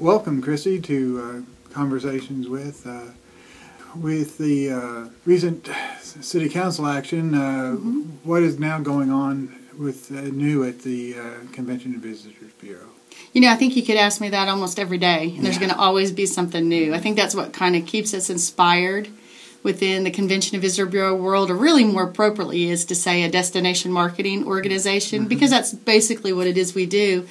welcome, Cristy, to Conversations with the recent City Council action. What is now going on with new at the Convention and Visitors Bureau? You know, I think you could ask me that almost every day, and there's going to always be something new. I think that's what kind of keeps us inspired within the Convention and Visitor Bureau world, or really more appropriately is to say a destination marketing organization, because that's basically what it is we do.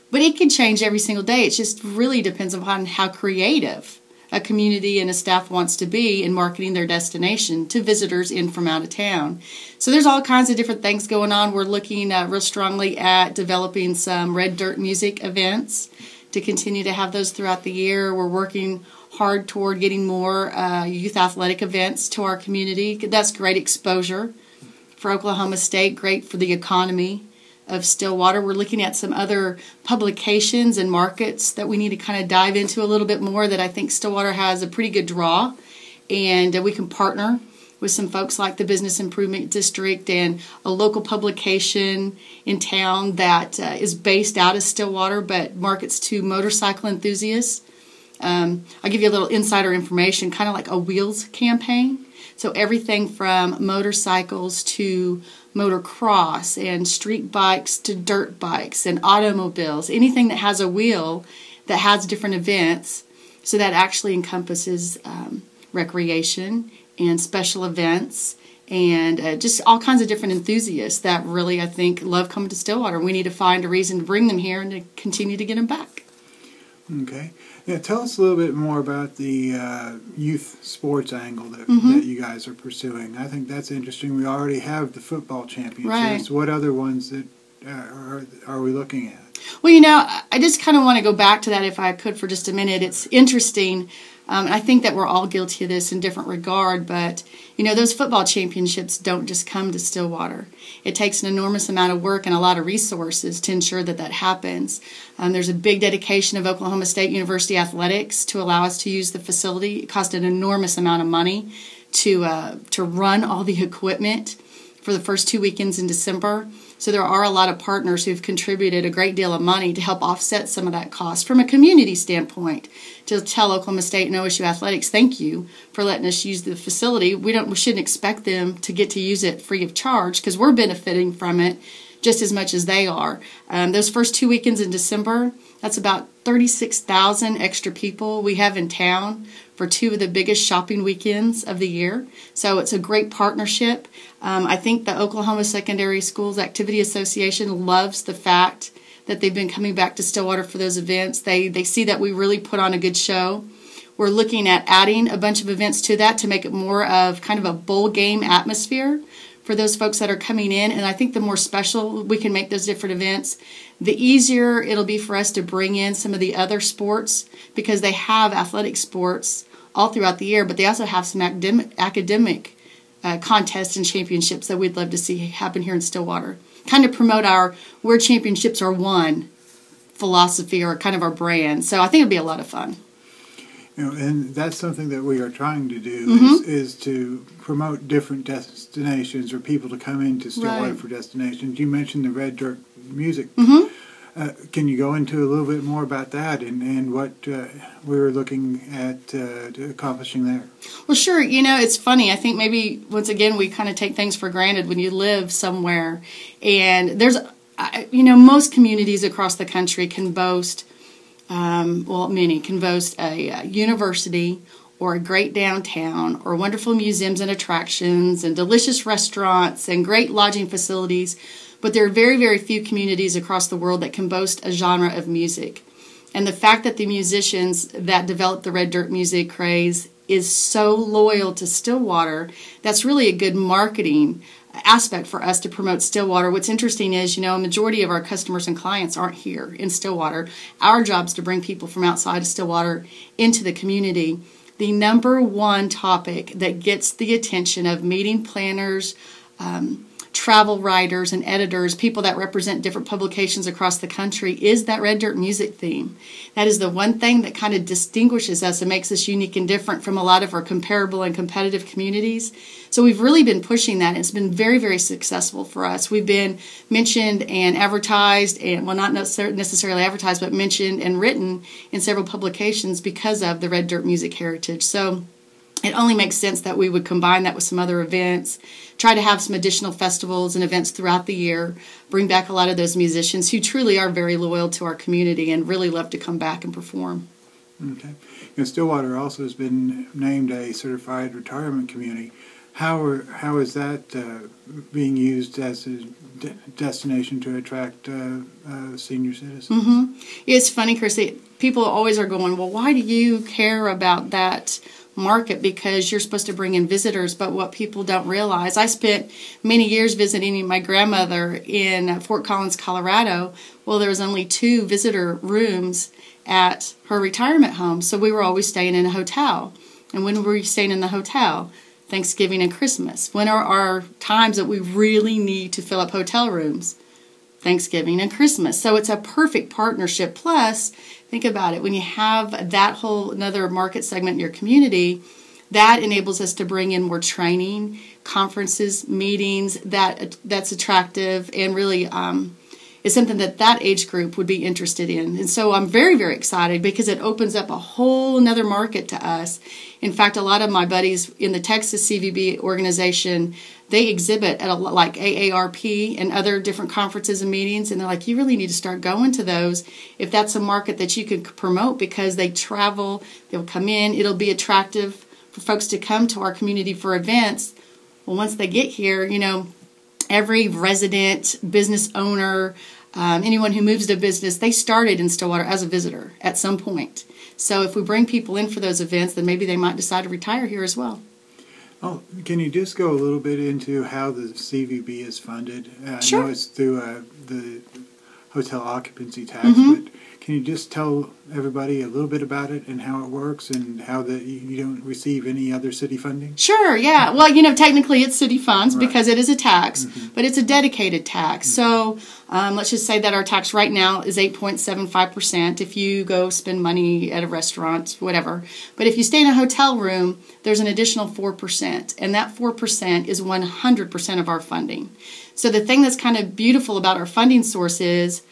But it can change every single day. It just really depends upon how creative a community and a staff wants to be in marketing their destination to visitors in from out of town. So there's all kinds of different things going on. We're looking real strongly at developing some red dirt music events to continue to have those throughout the year. We're working hard toward getting more youth athletic events to our community. That's great exposure for Oklahoma State, great for the economy of Stillwater. We're looking at some other publications and markets that we need to kind of dive into a little bit more, that I think Stillwater has a pretty good draw, and we can partner with some folks like the Business Improvement District and a local publication in town that is based out of Stillwater but markets to motorcycle enthusiasts. I'll give you a little insider information, kind of like a Wheels campaign. So everything from motorcycles to motocross and street bikes to dirt bikes and automobiles, anything that has a wheel that has different events. So that actually encompasses recreation and special events and just all kinds of different enthusiasts that really, I think, love coming to Stillwater. We need to find a reason to bring them here and to continue to get them back. Okay. Yeah, tell us a little bit more about the youth sports angle that you guys are pursuing. I think that's interesting. We already have the football championships. Right. What other ones that are we looking at? Well, you know, I just kind of want to go back to that if I could for just a minute. It's interesting. I think that we're all guilty of this in different regard, but, you know, those football championships don't just come to Stillwater. It takes an enormous amount of work and a lot of resources to ensure that that happens. There's a big dedication of Oklahoma State University Athletics to allow us to use the facility. It cost an enormous amount of money to run all the equipment for the first 2 weekends in December. So there are a lot of partners who've contributed a great deal of money to help offset some of that cost from a community standpoint, to tell Oklahoma State and OSU Athletics, thank you for letting us use the facility. We shouldn't expect them to get to use it free of charge, because we're benefiting from it just as much as they are. Those first 2 weekends in December, that's about 36,000 extra people we have in town for 2 of the biggest shopping weekends of the year. So it's a great partnership. I think the Oklahoma Secondary Schools Activity Association loves the fact that they've been coming back to Stillwater for those events. They see that we really put on a good show. We're looking at adding a bunch of events to that to make it more of kind of a bowl game atmosphere for those folks that are coming in. And I think the more special we can make those different events, the easier it'll be for us to bring in some of the other sports, because they have athletic sports all throughout the year, but they also have some academic contests and championships that we'd love to see happen here in Stillwater. Kind of promote our where championships are won philosophy, or kind of our brand. So I think it'd be a lot of fun. You know, and that's something that we are trying to do is to promote different destinations, or people to come into Stillwater for destinations. You mentioned the red dirt music. Can you go into a little bit more about that and what we're looking at accomplishing there? Well, sure. You know, it's funny. I think maybe, once again, we kind of take things for granted when you live somewhere. And there's, you know, most communities across the country can boast, many can boast a university or a great downtown or wonderful museums and attractions and delicious restaurants and great lodging facilities. But there are very, very few communities across the world that can boast a genre of music. And the fact that the musicians that developed the red dirt music craze is so loyal to Stillwater, that's really a good marketing aspect for us to promote Stillwater. What's interesting is, you know, a majority of our customers and clients aren't here in Stillwater. Our job is to bring people from outside of Stillwater into the community. The number one topic that gets the attention of meeting planners, travel writers and editors, people that represent different publications across the country, is that red dirt music theme. That is the one thing that kind of distinguishes us and makes us unique and different from a lot of our comparable and competitive communities. So we've really been pushing that. It's been very, very successful for us. We've been mentioned and advertised, and well, not necessarily advertised, but mentioned and written in several publications because of the red dirt music heritage. So it only makes sense that we would combine that with some other events, try to have some additional festivals and events throughout the year, bring back a lot of those musicians who truly are very loyal to our community and really love to come back and perform. Okay. Stillwater also has been named a certified retirement community. How is that being used as a destination to attract senior citizens? Mm-hmm. It's funny, Cristy. People always are going, well, why do you care about that market? Because you're supposed to bring in visitors. But what people don't realize, I spent many years visiting my grandmother in Fort Collins, Colorado. Well, there was only 2 visitor rooms at her retirement home, so we were always staying in a hotel. And when were we staying in the hotel? Thanksgiving and Christmas. When are our times that we really need to fill up hotel rooms? Thanksgiving and Christmas. So it's a perfect partnership. Plus, think about it, when you have that whole another market segment in your community, that enables us to bring in more training, conferences, meetings, that's attractive and really is something that age group would be interested in. And so I'm very, very excited because it opens up a whole another market to us. In fact, a lot of my buddies in the Texas CVB organization, they exhibit at like AARP and other different conferences and meetings, and they're like, you really need to start going to those if that's a market that you could promote, because they travel, they'll come in, it'll be attractive for folks to come to our community for events. Well, once they get here, every resident, business owner, anyone who moves to business, they started in Stillwater as a visitor at some point. So if we bring people in for those events, then maybe they might decide to retire here as well. Oh, can you just go a little bit into how the CVB is funded? Sure. I know it's through the hotel occupancy tax, Mm-hmm. but can you just tell everybody a little bit about it and how it works and how you don't receive any other city funding? Sure, yeah. Well, technically it's city funds Right. because it is a tax, Mm-hmm. but it's a dedicated tax. Mm-hmm. So let's just say that our tax right now is 8.75% if you go spend money at a restaurant, whatever. But if you stay in a hotel room, there's an additional 4%, and that 4% is 100% of our funding. So the thing that's kind of beautiful about our funding source is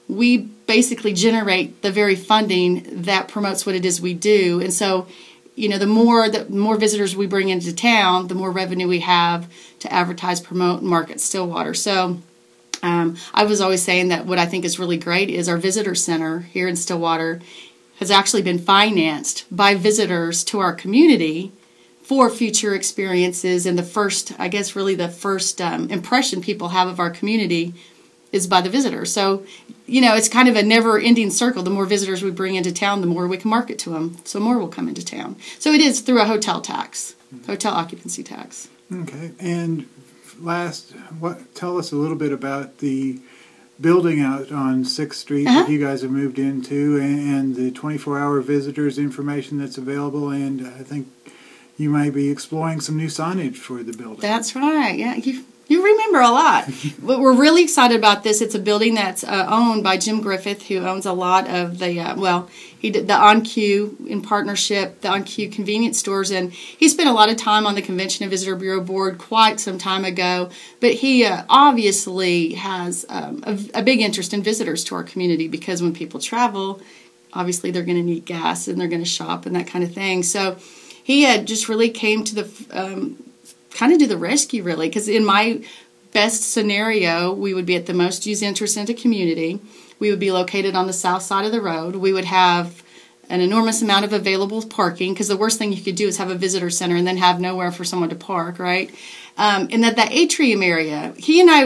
we basically generate the very funding that promotes what it is we do. And so, the more visitors we bring into town, the more revenue we have to advertise, promote, and market Stillwater. So I was always saying that what I think is really great is our visitor center here in Stillwater has actually been financed by visitors to our community for future experiences. And the first impression people have of our community is by the visitors. So, it's kind of a never-ending circle. The more visitors we bring into town, the more we can market to them, so more will come into town. So it is through a hotel tax, hotel occupancy tax. Okay. And last, tell us a little bit about the building out on 6th Street that you guys have moved into and the 24-hour visitors information that's available. And I think you might be exploring some new signage for the building. That's right. Yeah, you remember a lot. But we're really excited about this. It's a building that's owned by Jim Griffith, who owns a lot of the, he did the On-Q in partnership, the On-Q convenience stores, and he spent a lot of time on the Convention and Visitor Bureau Board quite some time ago. But he obviously has a big interest in visitors to our community, because when people travel, obviously they're going to need gas and they're going to shop and that kind of thing. So he had just really came to the kind of do the rescue, really, because in my best scenario, we would be at the most used entrance into community. We would be located on the south side of the road. We would have an enormous amount of available parking, because the worst thing you could do is have a visitor center and then have nowhere for someone to park, right? And that atrium area, he and I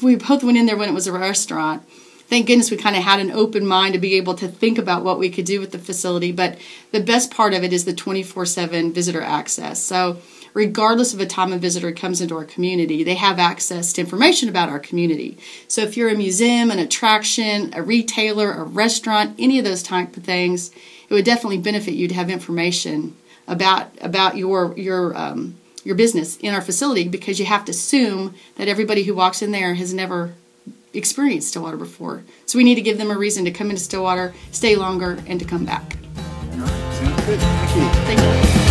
we both went in there when it was a restaurant. Thank goodness we kind of had an open mind to be able to think about what we could do with the facility. But the best part of it is the 24/7 visitor access. So regardless of a time a visitor comes into our community, they have access to information about our community. So if you're a museum, an attraction, a retailer, a restaurant, any of those type of things, it would definitely benefit you to have information about your your business in our facility, because you have to assume that everybody who walks in there has never experienced Stillwater before. So we need to give them a reason to come into Stillwater, stay longer, and to come back. All right, sounds good. Thank you. Thank you.